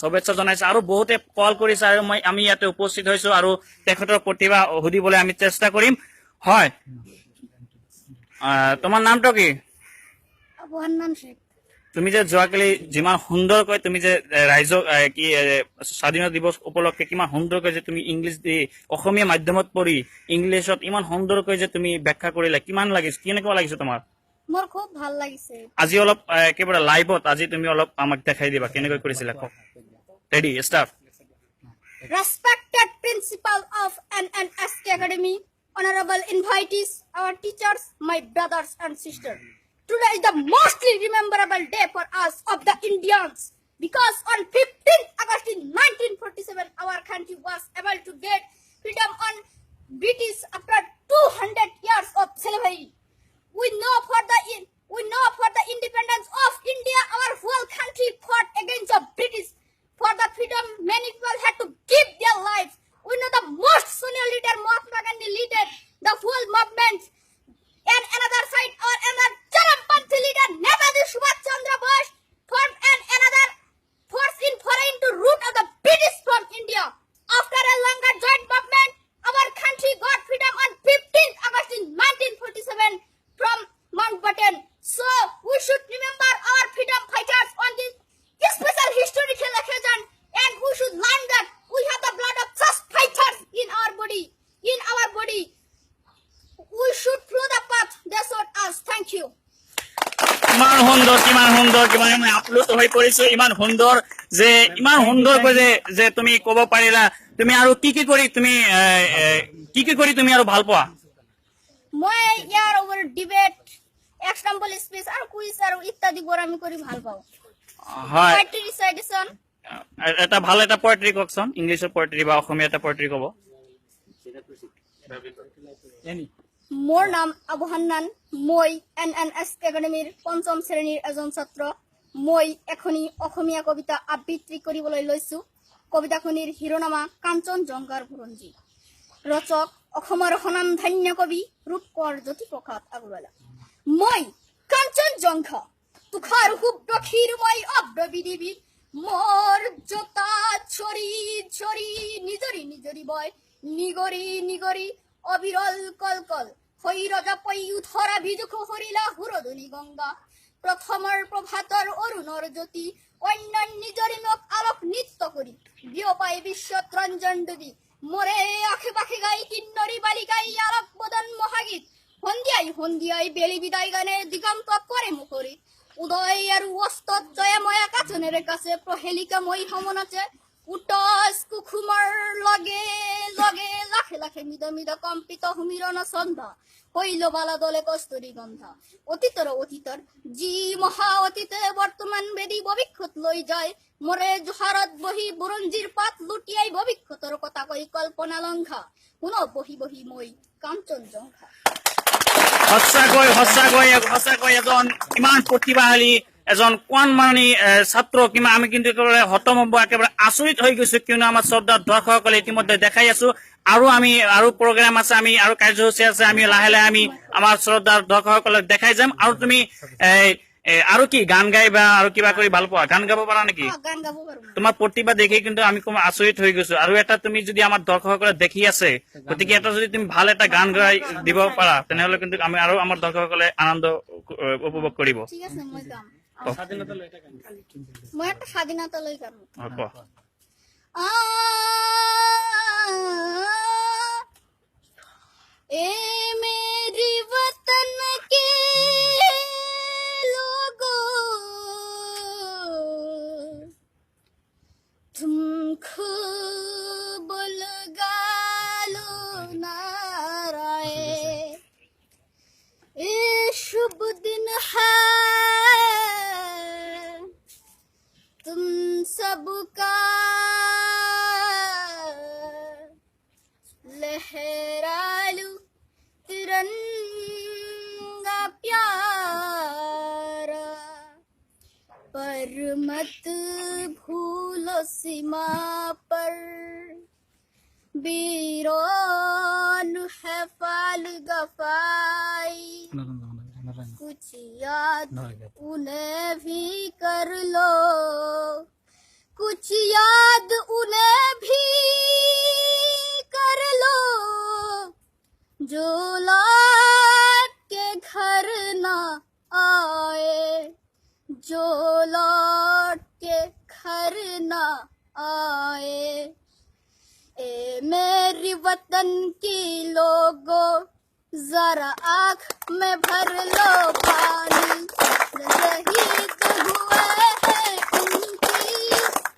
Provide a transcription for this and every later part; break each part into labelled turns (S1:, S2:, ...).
S1: শুভেচ্ছা জনাইছে আৰু বহুতে কল কৰিছে আৰু আমি ইয়াতে উপস্থিত হৈছো আৰু তেখেতৰ প্ৰতিভা সুধিবলৈ আমি চেষ্টা কৰিম হয় তোমাৰ নামটো কি
S2: আবহান্নান শেখ
S1: তুমি যে যোৱাকালি যিমান সুন্দৰকৈ তুমি যে ৰাইজক কি স্বাধীনতা দিৱস উপলক্ষে কিমান সুন্দৰকৈ যে তুমি ইংলিছ অসমীয়া মাধ্যমত পঢ়ি ইংলিছত ইমান সুন্দৰকৈ যে তুমি ব্যাখ্যা কৰিলা কিমান লাগিছে কেনেকুৱা লাগিছে তোমাৰ
S2: মোৰ খুব ভাল লাগিছে
S1: আজি অলপ একেবাৰে লাইভত আজি তুমি অলপ আমাক দেখাই দিবা কেনেকৈ কৰিছিলা ready start
S2: Respected principal of NNSK Academy, honorable invitees, our teachers, my brothers and sisters. Today is the mostly rememberable day for us of the Indians because on 15th August in 1947 our country was able to get freedom on British after 200 years of slavery. We know for the independence of India our whole country fought against the British. For the freedom, many people had to give their lives. We know the most senior leader, Mahatma Gandhi, led the whole movement. And another side, or another Charampanthi leader, Netaji Subhash Chandra Bose, formed another force in foreign to root out the British from India. After a longer joint movement, our country got freedom on 15th August in 1947 from Mountbatten. So, we should remember our freedom fighters on this special historical occasion, and we should learn that we have the blood of such fighters in our body. We should follow the path they showed us. Thank you.
S1: কিমান সুন্দৰ কিমান আপ্লুত হৈ পৰিছো ইমান সুন্দৰকৈ যে তুমি ক'ব পাৰিলা তুমি আৰু কি কৰি তুমি আৰু ভাল পোৱা
S2: মই ইয়াৰ ওপৰত ডিবেট এক্সাম্পল স্পিচ আৰু কুইজ আৰু ইত্যাদিবোৰ আমি কৰি ভাল পাওঁ
S1: হয়
S2: পোয়েট্ৰি ৰিচাইটেশ্যন
S1: এটা ভাল এটা পোয়েট্ৰি কওকচোন ইংলিছৰ পোয়েট্ৰি বা অসমীয়া এটা পোয়েট্ৰি ক'ব
S2: মোৰ নাম আবহান্নান মই NNSK একাডেমীৰ পঞ্চম শ্ৰেণীৰ এজন ছাত্ৰ মই এখনি অসমীয়া কবিতা আবৃত্তি কৰিবলৈ লৈছো কবিতাখনিৰ শিৰোনামা কাঞ্চনজংঘাৰ বুৰঞ্জী ৰচক অসমৰ স্বনামধন্য কবি ৰূপকৰ জ্যোতিপ্ৰসাদ আগৰৱালা মই কাঞ্চনজংঘা তুষাৰ শুভ্ৰ ক্ষীৰময় অব্ৰবিদিবি মোৰ জোতা ছৰি নিজৰি বয় নিগৰি অবিৰল কলকল হৈৰজা পৈ উঠৰা ভিজুখ হৰিলা হুৰদনি গংগা প্ৰথমৰ প্ৰভাতৰ অৰুণৰ জ্যোতি অন্যান্য নিজৰি মোক আলোক নৃত্য কৰি বিয়পাই বিশ্বত ৰঞ্জন ডুবি মৰে আশে পাশে গাই কিন্নৰী বালিকাই আলোক বদন মহাগীত সন্ধিয়াই বেলি বিদায় গানে দিগন্ত কৰে মুখৰি উদয় আৰু অস্তত জয়ময়া কাচনেৰে কাছে প্ৰহেলিকা মই সমন আছে উটস কুখুমৰ লগে লাখে মিদ কম্পিত সুমিৰণ ছন্দা হৈল বালা দলে কস্তুৰী গন্ধা অতীতৰ যি মহা অতীতে বৰ্তমান বেদী ভৱিষ্যত লৈ যায় মৰে জোহাৰত বহি বুৰঞ্জীৰ পাত লুটিয়াই ভৱিষ্যতৰ কথা কৈ কল্পনা লংঘা পুনৰ বহি মই কাঞ্চনজংঘা
S1: সঁচাকৈ এজন ইমান প্ৰতিভাশালী এজন কণমানি ছাত্ৰ কিমান আমি কিন্তু একেবাৰে হতভম্ব একেবাৰে আচৰিত হৈ গৈছো কিয়নো আমাৰ শ্ৰদ্ধাৰ দৰ্শকসকলে ইতিমধ্যে দেখাই আছো আৰু প্ৰগ্ৰাম আছে আমি আৰু কাৰ্যসূচী আছে আমি লাহে আমি আমাৰ শ্ৰদ্ধাৰ দৰ্শকসকলক দেখাই যাম আৰু তুমি আৰু কি গান গাই বা আৰু কিবা কৰি ভাল পোৱা গান গাব পাৰা নেকি
S2: গান গাব পাৰো
S1: তোমাৰ প্ৰতিভা দেখি কিন্তু আমি আচৰিত হৈ গৈছো আৰু এটা তুমি যদি আমাৰ দৰ্শকসকলে দেখি আছে গতিকে এটা যদি তুমি ভাল এটা গান গাই দিব পাৰা তেনেহলে কিন্তু আমি আৰু আমাৰ দৰ্শকসকলে আনন্দ উপভোগ কৰিব
S2: ঠিক আছে মই গাম মই একটা স্বাধীনতা লৈ গাম ए मेरी वतन के लोगों तुम खूब लगा लो नाराए ये शुभ दिन है तुम सबका लहरालू तिरंगा प्यारा पर मत भूलो सीमा पर वीरों है फाल गफाई कुछ याद उन्हें भी कर लो कुछ याद उन्हें भी कर लो जो लौट के घर ना आए, जो लौट के घर ना आए। ए मेरी वतन की लोगों जरा आँख में भर लो पानी, शहीद हुए हैं उनकी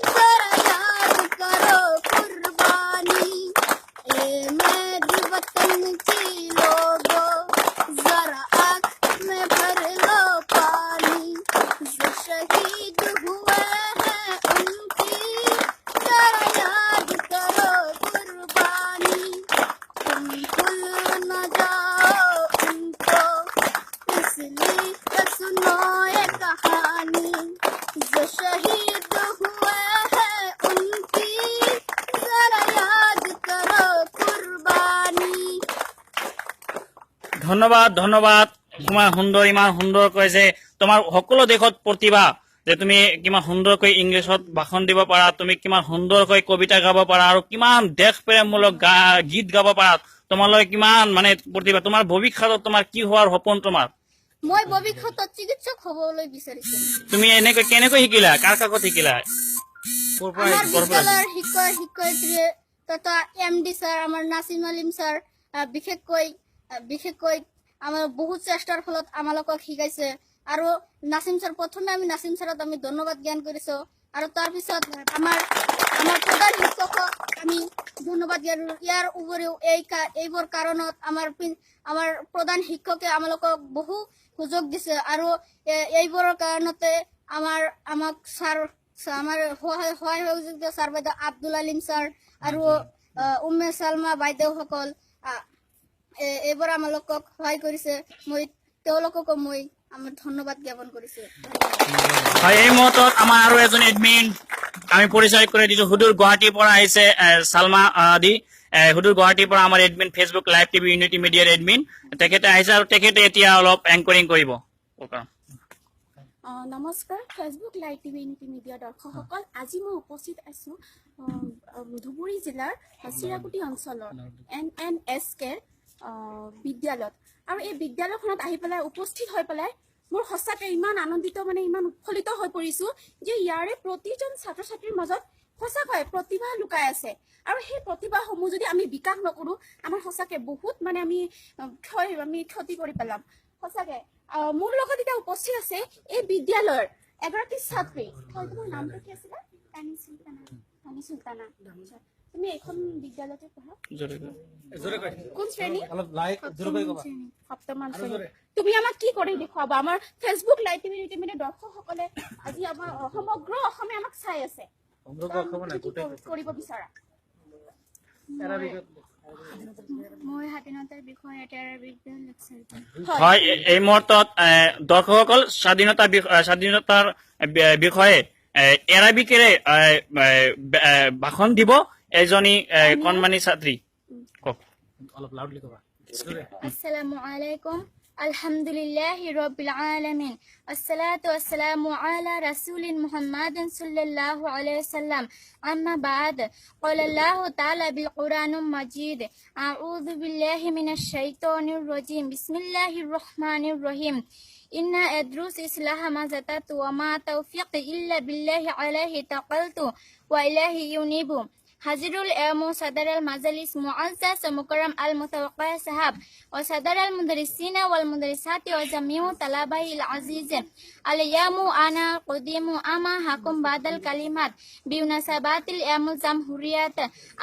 S2: जरा याद करो कुर्बानी। ए मेरी वतन की लोगों जरा आँख में भर लो पानी, जो शहीद हुए हैं उनकी जरा याद करो कुर्बानी। तुम भूल न जाओ उनको, इसलिए सुनो ये कहानी, जो शहीद हुए हैं उनकी जरा याद करो कुर्बानी।
S1: ধন্যবাদ ধন্যবাদ কিমান সুন্দৰ ইমান সুন্দৰকৈ যে তোমাৰ সকলো দেশত প্ৰতিভা যে তুমি কিমান সুন্দৰকৈ ইংলিছত ভাষণ দিব পাৰা, তুমি কিমান সুন্দৰকৈ কবিতা গাব পাৰা আৰু কিমান দেশ প্ৰেমমূলক গীত গাব পাৰা, তোমালৈ কিমান মানে প্ৰতিভা। তোমাৰ ভৱিষ্যতত তোমাৰ কি হোৱাৰ সপোন তোমাৰ?
S2: মই ভৱিষ্যতত চিকিৎসক হ'বলৈ বিচাৰিছো।
S1: তুমি এনেকৈ কেনেকৈ শিকিলা, কাৰ কাকত শিকিলা?
S2: আমাৰ বিদ্যালয়ৰ শিক্ষক শিক্ষয়িত্ৰী তথা MD ছাৰ, আমাৰ নাছিম আলিম ছাৰ, বিশেষকৈ আমাৰ বহুত চেষ্টাৰ ফলত আমালোকক শিকাইছে। আৰু নাছিম ছাৰ, প্ৰথমে আমি নাছিম ছাৰক আমি ধন্যবাদ জ্ঞান কৰিছো, আৰু তাৰপিছত আমাৰ প্ৰধান শিক্ষকক আমি ধন্যবাদ জ্ঞান। ইয়াৰ উপৰিও এইবোৰ কাৰণত আমাৰ প্ৰধান শিক্ষকে আমালোকক বহু সুযোগ দিছে, আৰু এইবোৰৰ কাৰণতে আমাক ছাৰ আমাৰ সহায় সহযোগিতা ছাৰ বাইদেউ আব্দুল আলিম ছাৰ আৰু উম্মে চালমা বাইদেউসকল এইবোৰ আমালোকক সহায় কৰিছে। তেওঁলোককো মই আমাৰ ধন্যবাদ জ্ঞাপন কৰিছো।
S1: হয়, এই মুহূৰ্তত আমাৰ আৰু এজন এডমিন আমি পৰিচয় কৰি দিছো। সুদূৰ গুৱাহাটীৰ পৰা আহিছে চালমা আদি। সুদূৰ গুৱাহাটীৰ পৰা আমাৰ admin, Facebook live TV unity মিডিয়াৰ এডমিন, তেখেতে আহিছে আৰু তেখেতে এতিয়া অলপ এংকৰিং কৰিব।
S3: নমস্কাৰ, Facebook live TV unity media দৰ্শকসকল। আজি মই উপস্থিত আছোঁ ধুবুৰী জিলাৰ চিৰাকুটি অঞ্চলৰ NNSK বিদ্যালয়ত, আৰু এই বিদ্যালয়খনত আহি পেলাই উপস্থিত হৈ পেলাই মোৰ সঁচাকৈ ইমান আনন্দিত, মানে ইমান উৎফুল্লিত হৈ পৰিছোঁ যে ইয়াৰে প্ৰতিজন ছাত্ৰ ছাত্ৰীৰ মাজত সঁচাকৈ প্ৰতিভা লুকাই আছে, আৰু সেই প্ৰতিভাসমূহ যদি আমি বিকাশ নকৰোঁ আমাৰ সঁচাকৈ বহুত মানে আমি ক্ষতি কৰি পেলাম সঁচাকৈ। মোৰ লগত এতিয়া উপস্থিত আছে এই বিদ্যালয়ৰ এগৰাকী ছাত্ৰী। তোমাৰ নামটো কি আছিলে? ৰাণী চুলতানা। তুমি এইখন বিদ্যালয়তে পঢ়া? কোন শ্ৰেণী? সপ্তম শ্ৰেণী। তুমি আমাক কি কৰি দেখুৱাবা? আমাৰ ফেচবুক লাইভ টিভি দৰ্শকসকলে আজি আমাৰ সমগ্ৰ অসমে আমাক চাই আছে, কৰিব বিচৰা।
S2: মই স্বাধীনতাৰ বিষয়ে এটা লেকচাৰ দিম।
S1: হয়, এই মুহূৰ্তত দৰ্শকসকল স্বাধীনতাৰ বিষয়ে এৰাবিকেৰে ভাষণ দিব এজনী কণমানি ছাত্ৰী। কওক, অলপ লাউডলি ক'বা।
S2: আসসালামু আলাইকুম, আলহামদুলিল্লাহি রাব্বিল আলামিন, আসসালাতু ওয়াসসালামু আলা রাসূলিন মুহাম্মাদিন সাল্লাল্লাহু আলাইহি ওয়াসাল্লাম, আম্মা বা'দ। ক্বালাল্লাহু তাআলা বিল কুরআনিল মাজিদ, আউযু বিল্লাহি মিনাশ শাইতানির রাজিম, বিসমিল্লাহির রহমানির রহিম। ইন্না আদরুস ইসলাহা মা যাতাতু ওয়া মা তাওফিক ইল্লা বিল্লাহি আলাইহি তাওয়াক্কালতু ওয়া ইলাইহি ইউনিবু। হাজিরুল সাদার আল মাজালিস মুআজ্জাজ ও মুকাররম আল মুতাওয়াক্কিল সাহাব ও সাদার আল মুদারিসিনা ওয়াল মুদারিসাতি ওয়া জামিউ তালাবাইল আজিজ আল ইয়ামু আনা কদিমু আমা হাকুম বাদাল কালিমাত বিউনাসাবাতিল ইয়ামুল জামহুরিয়াত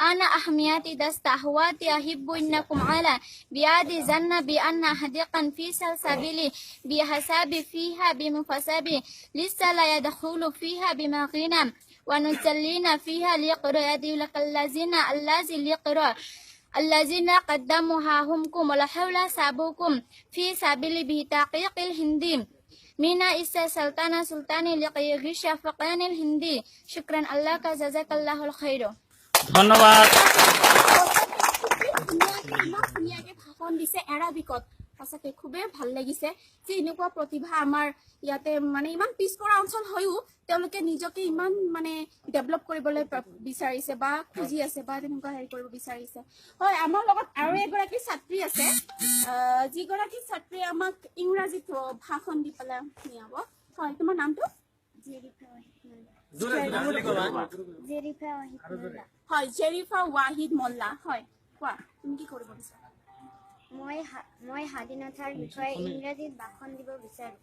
S2: আনা আহমিয়াতি দাস্তাহওয়াতি আহিব্বু ইন্নাকুম আলা বিআদি জান্না বি আন্না হাদিকান ফি সালসাবিলি বিহাসাবি ফিহা বিমুফাসাবি লিসালা ইয়াদখুলু ফিহা বিমাগিনাম ونزلنا فيها ليقرأ يديلك الذين قدموها همكم ولا حول سابوكم في سبيل بتحقيق الهندي منا إسا سلطان لقيغش فقان الهندي شكرا الله جزاك الله الخير।
S1: ধন্যবাদ।
S3: ভাষণ দিছে এৰাবিকত, সঁচাকে খুবেই ভাল লাগিছে যে এনেকুৱা প্ৰতিভা আমাৰ ইয়াতে মানে ইমান পিছপৰা অঞ্চল হৈও তেওঁলোকে নিজকে ইমান মানে ডেভেলপ কৰিবলৈ বিচাৰিছে বা খুজি আছে বা তেনেকুৱা হেৰি কৰিব বিচাৰিছে হয় আমাৰ লগত আৰু এগৰাকী ছাত্ৰী আছে যিগৰাকী ছাত্ৰীয়ে আমাক ইংৰাজীত ভাষণ দি পেলাই শুনিয়াব হয় তোমাৰ নামটো হয় জেৰিফা ৱাহিদ মোল্লা হয় কোৱা তুমি কি কৰিব বিচাৰা
S4: মই স্বাধীনতাৰ বিষয়ে ইংৰাজীত ভাষণ দিব বিচাৰো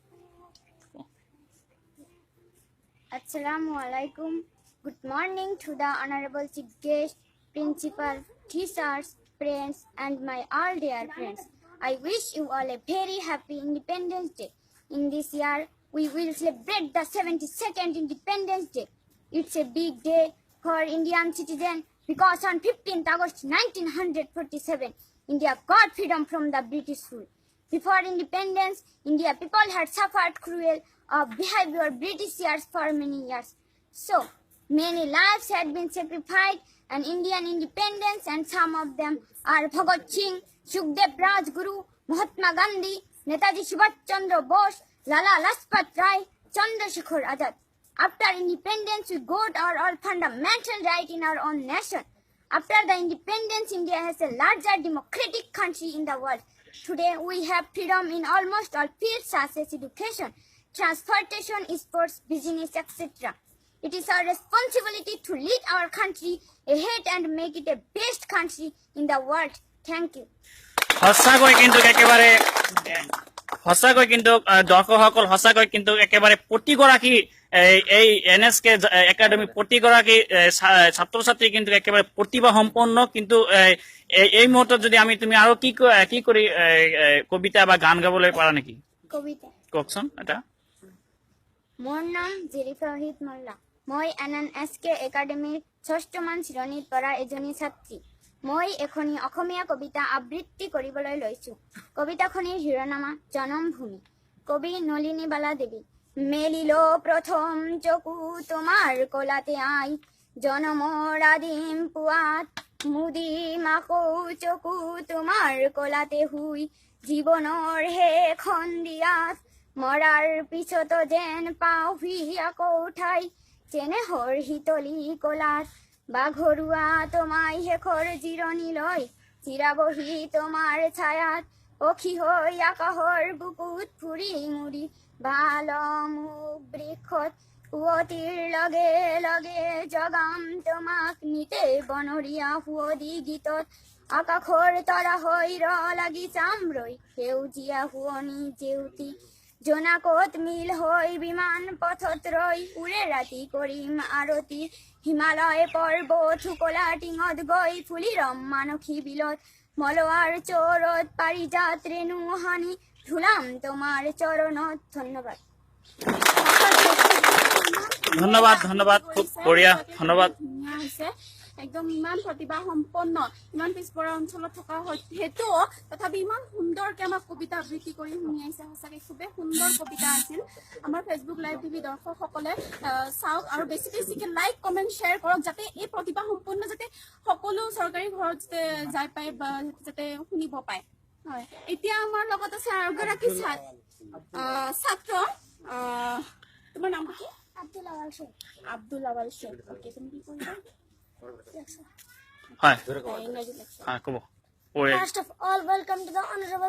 S4: Assalamu alaikum. Good morning to the honorable chief guest, principal, teachers, friends, and my all dear friends. I wish you all a very happy Independence Day. In this year, we will celebrate the 72nd Independence Day. It's a big day for Indian citizens because on 15th August 1947, India got freedom from the British rule. Before independence, India people had suffered cruel behavior Britishers for many years. So, many lives had been sacrificed and Indian independence, and some of them are Bhagat Singh, Sukhdev Rajguru, Mahatma Gandhi, Netaji Subhash Chandra Bose, Lala Lajpat Rai, Chandrasekhar Azad. After independence, we got our fundamental right in our own nation. After the independence, India has a larger democratic country in the world. Today, we have freedom in almost all fields such as education, transportation, sports, business, etc. It is our responsibility to lead our country ahead and make it a best country in the world. Thank you.
S1: সঁচাকৈ কিন্তু একেবাৰে দৰ্শকসকল সঁচাকৈ কিন্তু একেবাৰে প্ৰতিগৰাকী এই NSK academy প্ৰতিগৰাকী ছাত্ৰ ছাত্ৰী কিন্তু একেবাৰে প্ৰতিভা সম্পন্ন কিন্তু এই মুহূৰ্তত যদি তুমি আৰু কি কৰি কবিতা বা গান গাবলৈ পাৰা নেকি
S4: কবিতা
S1: কওকচোন এটা
S4: মোৰ নাম জেৰিফা ৱাহিদ মোল্লা মই NNSK একাডেমিৰ 6মান শ্ৰেণীত পঢ়া এজনী ছাত্ৰী মই এখনি অসমীয়া কবিতা আবৃত্তি কৰিবলৈ লৈছো কবিতাখনিৰ শিৰোনামা জনমভূমি কবি নলিনীবালা দেৱী মেলিল প্ৰথম চকু তোমাৰ কোলাতে আই জনমৰ আদিম পুৱাত মুদি মাকৌ চকু তোমাৰ কোলাতে শুই জীৱনৰ শেষখন দিয়াত মৰাৰ পিছতো যেন পাওহি আকৌ ঠাই চেনেহৰ শীতলী কোলাত বাঘৰুৱা তোমায় শেষৰ জিৰণি লৈ চিৰাবহি তোমাৰ ছায়াত পক্ষী হৈ আকাশৰ বুকুত ফুৰি মুৰি ভাল মোক বৃক্ষত পুৱতিৰ লগে লগে জগাম তোমাক নিতে বনৰীয়া সুৱদি গীতত আকাশৰ তৰা হৈ লাগি চাম ৰৈ সেউজীয়া শুৱনি জেউতি জোনাকত মিল হৈ বিমান পথত ৰৈ উৰে ৰাতি কৰিম আৰতি হিমালয় পৰ্বত শুকলা টিঙত গৈ ফুলি ৰম মানসী বিলত মলৱাৰ চৰত পাৰিজাত ৰেণু হানি ধুলাম তোমাৰ চৰণত ধন্যবাদ
S1: ধন্যবাদ ধন্যবাদ খুব বঢ়িয়া ধন্যবাদ
S3: ধুনীয়া হৈছে একদম ইমান প্ৰতিভা সম্পন্ন ইমান পিছপৰা অঞ্চলত থকা হেতু তথাপি ইমান সুন্দৰকে আমাক কবিতা আবৃত্তি কৰি শুনিয়াইছে সঁচাকৈ খুবেই সুন্দৰ কবিতা আছিল আমাৰ ফেচবুক লাইভ টিভি দৰ্শকসকলে চাওক আৰু বেছিকে লাইক কমেণ্ট শ্বেয়াৰ কৰক যাতে এই প্ৰতিভা সম্পন্ন যাতে সকলো চৰকাৰী ঘৰত যাতে যাই পায় বা যাতে শুনিব পায় হয় এতিয়া আমাৰ লগত আছে আৰু এগৰাকী ছাত্ৰ তোমাৰ নাম কি আব্দুল আৱাল শেখ অ'কে তুমি কি কৰিবা
S1: হয়
S3: ইংৰাজী লেকচাৰ
S1: ক'ব
S4: First of all, welcome to the honorable